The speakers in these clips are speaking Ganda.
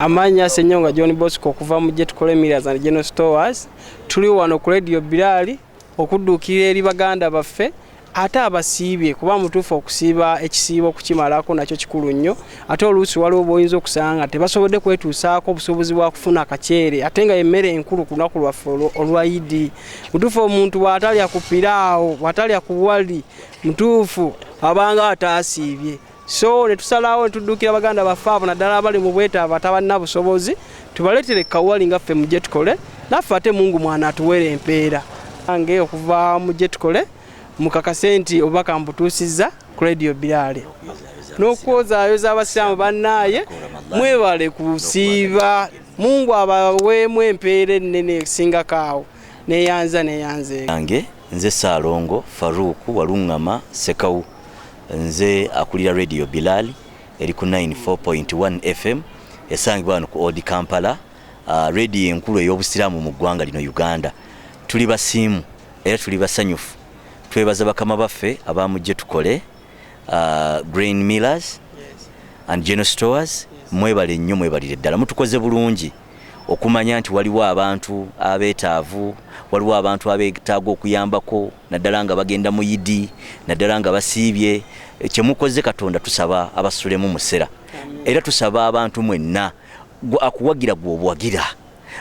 Amanya Senyonga John Bosco kuva Mujje Tukole Millers and General Stores tuli wano ku Radio Bilali okuddukira eri baganda baffe ate abasiibye kuba mutuufu okusiiba ekisiibo kukimalako nakyo kikulu nnyo ate oluusi waliwo boyinza okusanga tebasobodde kwetuusaako obusobozi bwa kufuna akaceere ate nga emmere enkulu ku lunaku lwaffe olwa Idi. Mutuufu omuntu bw'atalya ku piraawo bw'atalya ku wali mutuufu abanga ataasiibye. So netusalawo netuddukira baganda baffe abo naddala abali mu bwetaavu atabalina busobozi tubaleetere kawali ngaffe Mujje Tukole naffe ate Mungu mwana atuweere empeera. Ange okuva Mujje Tukole mukakase nti obubaka mbutuusizza ku Radio Bilali n'okwozaayoza Abasilamu bannaaye mwebale kusiiba Mungu abaweemu empeera ennene esinga neyanze ange nze Saalongo Faruku Walungama Sekawu nze akulira Radio Bilali eri ku 94.1 FM esangibwa wano ku Old Kampala radio enkulu ey'Obusiraamu mu ggwanga lino Uganda. Tuli basiimu era tuli basanyufu twebaza bakama baffe aba Mujje Tukole Grain Millers and General Stores mwebale nnyo mwebalire ddala mutukoze bulungi okumanya nti waliwo abantu abeetaavu waliwo abantu abeetaaga okuyambako naddala nga bagenda mu Idi naddala nga basiibye kyemukoze Katonda tusaba abasulemu musera era tusaba abantu mwenna akuwagira gw'obwagira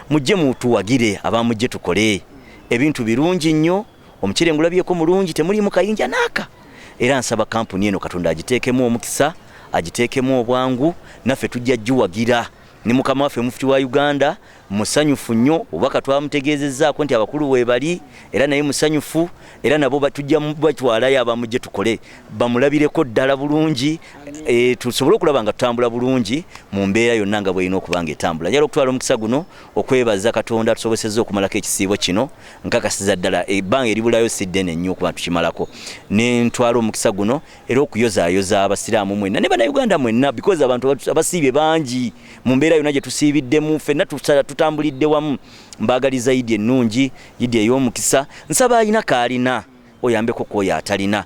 mujje mutuwagire aba Mujje Tukole ebintu birungi nnyo omukyere ngulabyeko mulungi temulimu kayinja naaka era nsaba kampuni eno Katonda agiteekemu omukisa agiteekemu obwangu naffe tujja giwagira ni mukama waffe mufti wa Uganda musanyufu nnyo obaka twamutegeezezzaako nti abakulu webali era naye musanyufu era nabo batujja batwalayo aba Mujje Tukole bamulabireko ddala bulungi tusobole okulaba nga tutambula bulungi mu mbeera yonna nga bw'erina okuba nga etambula. Njagala okutwala omukisa guno okwebaza Katonda tusobosezza okumalako ekisiibo kino nkakasiza ddala ebbanga eribulayo si ddene nnyo okuba tukimalako ne ntwala omukisa guno era okuyozaayoza Abasiraamu mwenna ne Bannayuganda mwenna because abantu abasiibye bangi mu mbeera yonna gye tusiibiddemu ffenna tutambulidde wamu mbagaliza Idi ennungi Idi ey'omukisa nsaba alina kaalina oyambeko k'oyo atalina